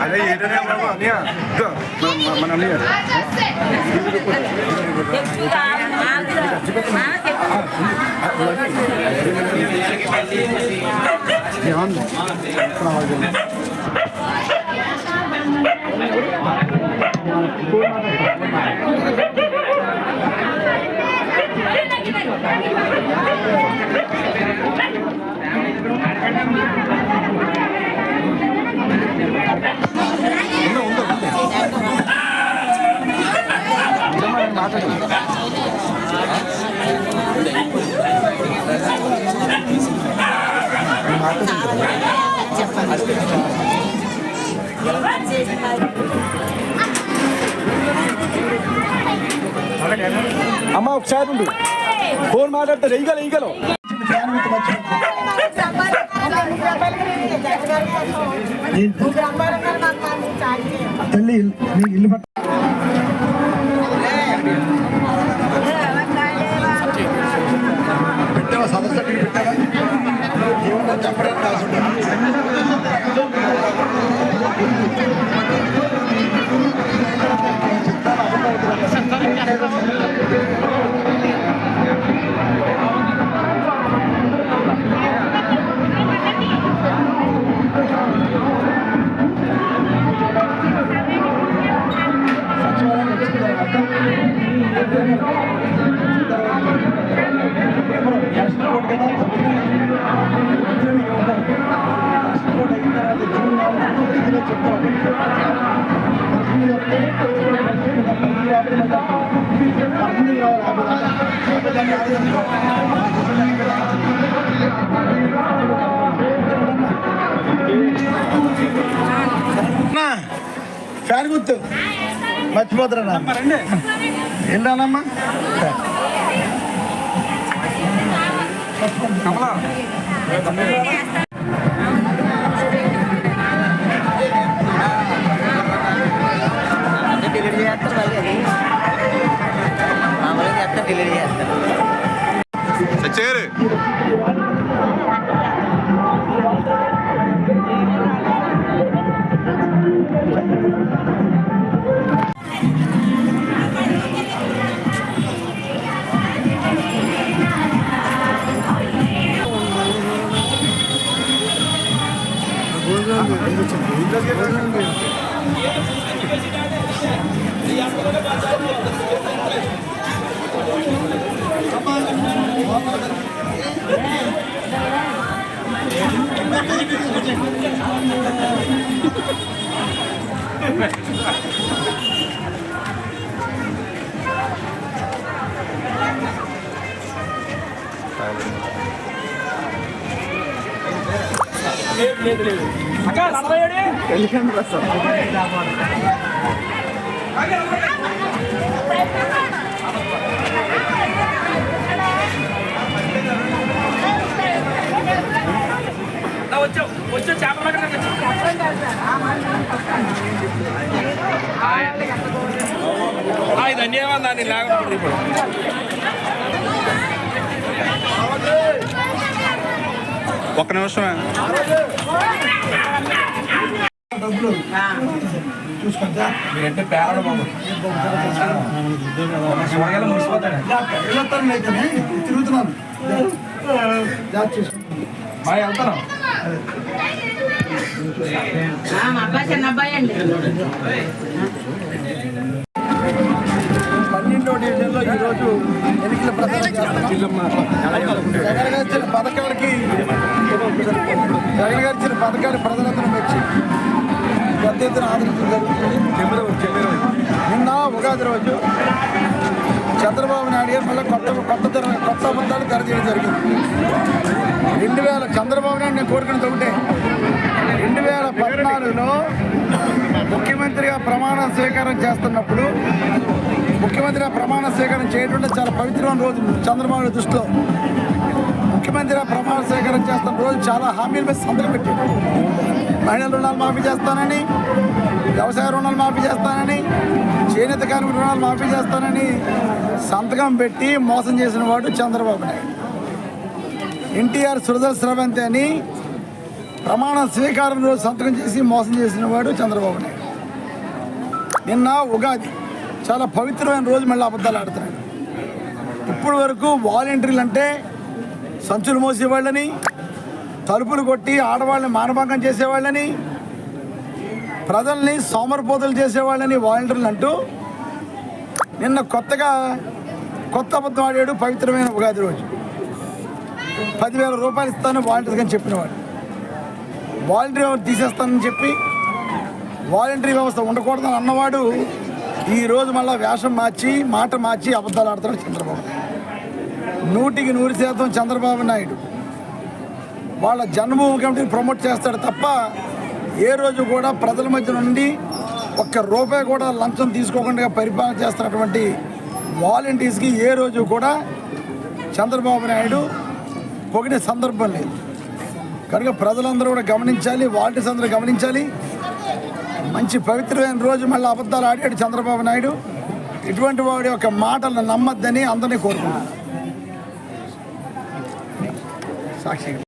అదే ఏంటనే బాబు అన్నయ్య మన అన్నయ్య అమ్మ ఒకసారి ఉండు ఫోన్ మాట్లాడితే వెయ్యగలవు తల్లి ఇల్లు పెట్టావా సదస్సు పెట్టావా ఏమన్నా చెప్పడానికి కాదు ఫ్యాన్ గుర్తు మర్చిపోతారా వెళ్ళానమ్మా చేరు వచ్చే చేపల ధన్యవాదాన్ని లేకపోతే ఇప్పుడు ఒక్క నిమిషమే చూసుకుంటా మీరంటే పేరడు బాబు తిరుగుతున్నాను వెళ్తాను పన్నెండో డివిజన్లో ఈరోజు ఎన్నికల ప్రచారం జగన్ గారు ఇచ్చిన పథకాలకి ప్రజలందరూ మెచ్చి పెద్ద ఎత్తున ఆదరించడం జరుగుతుంది. నిన్న ఉగాది రోజు చంద్రబాబు నాయుడు గారు మళ్ళీ కొత్త అబద్ధాలు తెరచేయడం జరిగింది. చంద్రబాబు నాయుడు నేను కోరుకున్నది ఒకటే, 2014లో ముఖ్యమంత్రిగా ప్రమాణ స్వీకారం చేస్తున్నప్పుడు ముఖ్యమంత్రిగా ప్రమాణ స్వీకారం చేయడం చాలా పవిత్రమైన రోజు. చంద్రబాబు దృష్టిలో ముఖ్యమంత్రిగా ప్రమాణ స్వీకారం చేస్తున్న రోజు చాలా హామీల మీద సంతకం పెట్టారు. మహిళల రుణాలు మాఫీ చేస్తానని, వ్యవసాయ రుణాలు మాఫీ చేస్తానని, చేనేత కార్మిక రుణాలు మాఫీ చేస్తానని సంతకం పెట్టి మోసం చేసిన వాడు చంద్రబాబు నాయుడు. ఎన్టీఆర్ సురదల స్రవంతి అని ప్రమాణ స్వీకారం రోజు సంతకం చేసి మోసం చేసిన వాడు చంద్రబాబు నాయుడు. నిన్న ఉగాది, చాలా పవిత్రమైన రోజు మళ్ళీ అబద్ధాలు ఆడుతున్నాడు. ఇప్పటి వరకు వాలంటీర్లు అంటే సంచులు మోసేవాళ్ళని, తలుపులు కొట్టి ఆడవాళ్ళని మానభంగం చేసేవాళ్ళని, ప్రజల్ని సోమరిపోతులు చేసేవాళ్ళని వాలంటీర్లు అంటూ నిన్న కొత్త అబద్ధం ఆడాడు. పవిత్రమైన ఉగాది రోజు 10,000 రూపాయలు ఇస్తాను వాలంటీర్కి అని చెప్పినవాడు. వాలంటీర్ వ్యవస్థ తీసేస్తానని చెప్పి వాలంటీర్ వ్యవస్థ ఉండకూడదని అన్నవాడు ఈరోజు మళ్ళీ వేషం మార్చి మాట మార్చి అబద్ధాలు ఆడుతున్నాడు చంద్రబాబు. 100% చంద్రబాబు నాయుడు వాళ్ళ జన్మభూమి కమిటీని ప్రమోట్ చేస్తాడు తప్ప ఏ రోజు కూడా ప్రజల మధ్య నుండి ఒక్క రూపాయి కూడా లంచం తీసుకోకుండా పరిపాలన చేస్తున్నటువంటి వాలంటీర్స్కి ఏ రోజు కూడా చంద్రబాబు నాయుడు పొగిడే సందర్భం లేదు. కనుక ప్రజలందరూ కూడా గమనించాలి, వాలంటీర్స్ అందరూ గమనించాలి. మంచి పవిత్రమైన రోజు మళ్ళీ అబద్ధాలు ఆడాడు చంద్రబాబు నాయుడు. ఇటువంటి వాడి యొక్క మాటలను నమ్మద్దని అందరినీ కోరుకుంటున్నాను. సాక్షి